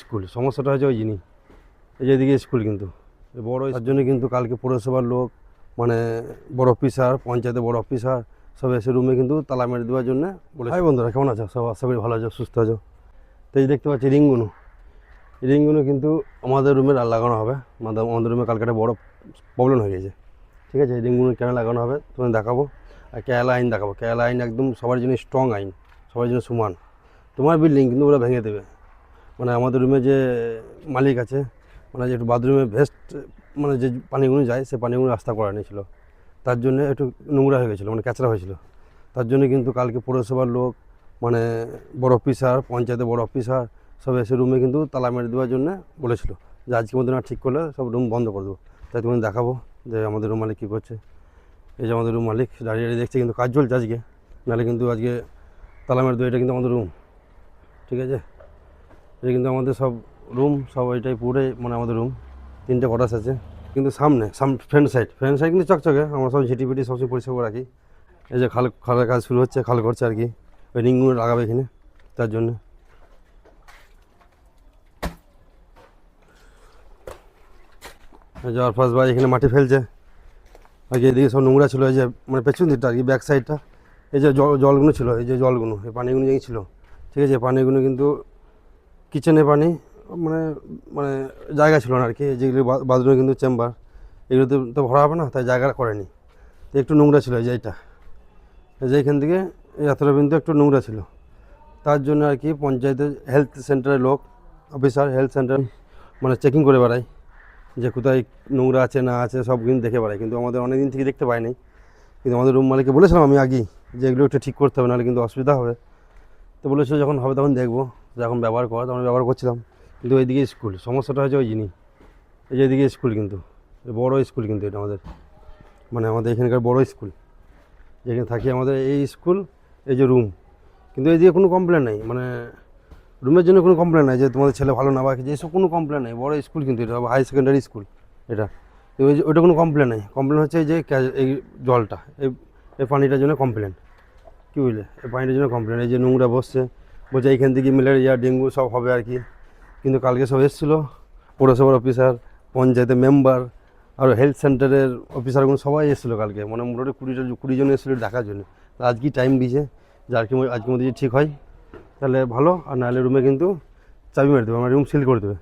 School সমস্যাটা হচ্ছে ওই জিনিস, এই যে এদিকে স্কুল কিন্তু বড়, তার জন্য কিন্তু কালকে পৌরসভার লোক মানে বড় অফিসার, পঞ্চায়েতের বড় অফিসার সব এসে রুমে কিন্তু তালা মেরে দেওয়ার জন্য বলে। হাই বন্ধুরা, কেমন আছো? সব আশা করি ভালো আছো, সুস্থ আছো। তো এই দেখতে পাচ্ছি রিংগুলো কিন্তু আমাদের রুমে লাগানো হবে। আমাদের রুমে কালকে একটা বড় প্রবলেম হয়ে গেছে। ঠিক আছে, এই রিংগুলো কেন লাগানো হবে তোমাদের দেখাবো। আর কেরালা আইন দেখাবো। কেরালা আইন একদম সবার জন্য স্ট্রং আইন, সবার জন্য সমান। তোমার বিল্ডিং কিন্তু ওরা ভেঙে দেবে। মানে আমাদের রুমে যে মালিক আছে, মানে যে একটু বাথরুমে ভেস্ট মানে যে পানিগুলো যায়, সে পানিগুলো রাস্তা করা নিয়েছিল, তার জন্য একটু নোংরা হয়ে গেছিলো, মানে ক্যাচরা হয়েছিল। তার জন্য কিন্তু কালকে পৌরসভার লোক মানে বড় অফিসার, পঞ্চায়েতের বড় অফিসার সব এসে রুমে কিন্তু তালা মেরে দেওয়ার জন্য বলেছিল যে আজকের মধ্যে না ঠিক করলে সব রুম বন্ধ করে দেবো। তাই তোমাকে দেখাবো যে আমাদের রুম মালিক কী করছে। এই যে আমাদের রুম মালিক দাঁড়িয়ে দেখছে, কিন্তু কাজ চলছে আজকে, নাহলে কিন্তু আজকে তালা মেরে দেবো। এটা কিন্তু আমাদের রুম, ঠিক আছে। এটা কিন্তু আমাদের সব রুম, সব এটাই পুরোটাই মানে আমাদের রুম। 3টে কোয়ার্টার্স আছে কিন্তু সামনে ফ্রন্ট সাইড কিন্তু চকচকে। আমরা সব ঝিটিপিটি সবসময় পরিষ্কার করে রাখি। এই যে খালের কাজ শুরু হচ্ছে, খাল করছে আর কি, ওই রিংগুলো লাগাবে এখানে, তার জন্য। যাওয়ার ফার্স্ট ভাই এখানে মাটি ফেলছে। আগে এদিকে সব নোংরা ছিল, এই যে মানে পেছন দিকটা আর কি, ব্যাক সাইডটা। এই যে জলগুলো ছিল, এই যে জলগুলো, এই পানিগুলো যেই ছিল, ঠিক আছে, পানিগুলো কিন্তু কিচেনে পানি, মানে মানে জায়গা ছিল না আর কি। যেগুলো বাথরুমে কিন্তু চেম্বার, এগুলোতে তো ভরা হবে না, তাই জায়গা করেনি। তো একটু নোংরা ছিল এই যে এইটা, এই যে এখান থেকে এই এতটা কিন্তু একটু নোংরা ছিল। তার জন্য আর কি পঞ্চায়েতের হেলথ সেন্টারের লোক, অফিসার হেলথ সেন্টার মানে চেকিং করে বেড়ায় যে কোথায় নোংরা আছে না আছে, সব কিন্তু দেখে বেড়ায়। কিন্তু আমাদের অনেক দিন থেকে দেখতে পাইনি। কিন্তু আমাদের রুম মালিককে বলেছিলাম আমি আগেই যে এগুলো একটু ঠিক করতে হবে, নাহলে কিন্তু অসুবিধা হবে। তো বলেছিল যখন হবে তখন দেখবো, যখন ব্যবহার করা তখন ব্যবহার করছিলাম। কিন্তু ওইদিকে স্কুল সমস্যাটা হচ্ছে ওই জিনিস, এই যে এদিকে স্কুল কিন্তু বড় স্কুল, কিন্তু এটা আমাদের মানে আমাদের এখানকার বড় স্কুল, যেখানে থাকি আমাদের এই স্কুল, এই যে রুম। কিন্তু এইদিকে কোনো কমপ্লেন নেই, মানে রুমের জন্য কোনো কমপ্লেন নাই যে তোমাদের ছেলে ভালো না বা কিছু, এসব কোনো কমপ্লেন নেই। বড় স্কুল কিন্তু এটা হাই সেকেন্ডারি স্কুল এটা। ওইটা কোনো কমপ্লেন নেই। কমপ্লেন হচ্ছে এই যে এই জলটা, এই পানিটার জন্য কমপ্লেন। কী বুঝলে, এই পানিটার জন্য কমপ্লেন। এই যে নোংরা বসছে, বলছে এইখান থেকে ম্যালেরিয়া ডেঙ্গু সব হবে আর কি। কিন্তু কালকে সব এসেছিলো পৌরসভার অফিসার, পঞ্চায়েতের মেম্বার, আর হেলথ সেন্টারের অফিসারগুলো সবাই এসেছিলো কালকে, মানে মোটামুটি 20 জন এসেছিলো দেখার জন্য। আজ কি টাইম দিয়েছে যে আর কি আজকের মধ্যে যদি ঠিক হয় তাহলে ভালো, আর নাহলে রুমে কিন্তু চাবি মেরে দেবে, আমার রুম সিল করে দেবে।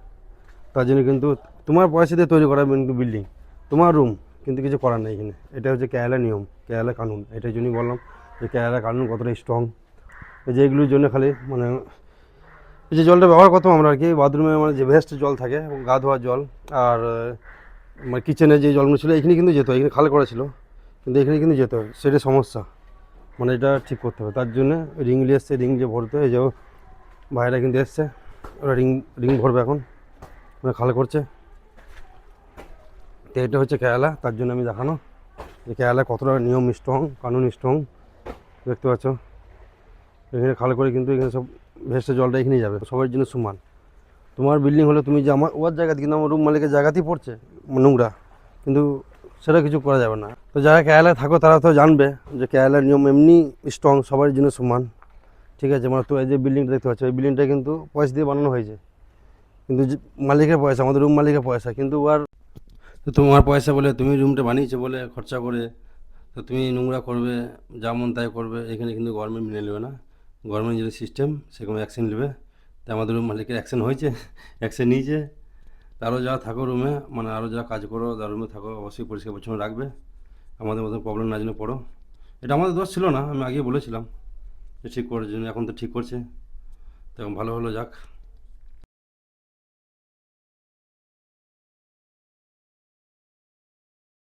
তার জন্য কিন্তু তোমার পয়সা দিয়ে তৈরি করা কিন্তু বিল্ডিং, তোমার রুম, কিন্তু কিছু করার নেই এখানে। এটা হচ্ছে কেরালা নিয়ম, কেরালা কানুন। এটার জন্যই বললাম যে কেরালা কানুন কতটা স্ট্রং। এই যে এগুলোর জন্য খালি মানে এই যে জলটা ব্যবহার করতাম আমরা আর কি বাথরুমে, মানে যে ভেস্ট জল থাকে গা ধোয়ার জল, আর মানে কিচেনে যে জলগুলো ছিল এখানে কিন্তু যেত, এখানে খাল করা ছিল, কিন্তু এখানে কিন্তু যেত, সেটা সমস্যা। মানে এটা ঠিক করতে হবে। তার জন্য রিং নিয়ে এসছে, রিং যে ভরতে, এই যে ভাইরা কিন্তু এসছে, ওরা রিং ভরবে এখন, মানে খাল করছে। তো এটা হচ্ছে কেরালা, তার জন্য আমি দেখানো যে কেরালা কতটা নিয়ম স্ট্রং, কানুন স্ট্রং। দেখতে পাচ্ছ এখানে খাল করে কিন্তু এখানে সব ভেস্টের জলটা এখানেই যাবে, সবার জন্য সমান। তোমার বিল্ডিং হলে তুমি যে আমার ওর জায়গাতে, কিন্তু আমার রুম মালিকের জায়গাতেই পড়ছে নোংরা, কিন্তু সেটা কিছু করা যাবে না। তো যারা কেরালায় থাকো তারা তো জানবে যে কেরালার নিয়ম এমনি স্ট্রং, সবার জন্য সমান, ঠিক আছে। মানে তো এই যে বিল্ডিংটা দেখতে পাচ্ছ, এই বিল্ডিংটা কিন্তু পয়সা দিয়ে বানানো হয়েছে, কিন্তু মালিকের পয়সা, আমাদের রুম মালিকের পয়সা, কিন্তু আর তো তোমার পয়সা বলে তুমি রুমটা বানিয়েছো বলে খরচা করে, তো তুমি নোংরা করবে, যেমন তাই করবে, এখানে কিন্তু গভর্নমেন্ট মেনে নেবে না। গভর্নমেন্ট যে সিস্টেম সেরকম অ্যাকশন নেবে। তো আমাদের রুম মালিকের অ্যাকশন হয়েছে, অ্যাকশন নিয়েছে। আরও যারা থাকো রুমে, মানে আরও যারা কাজ করো যারা রুমে থাকো, অবশ্যই পরিষ্কার পরিচ্ছন্ন রাখবে, আমাদের মতো প্রবলেম না যেন পড়ো। এটা আমাদের দোষ ছিল না, আমি আগেই বলেছিলাম যে ঠিক করার জন্য, এখন তো ঠিক করছে, তো ভালো হলো, যাক।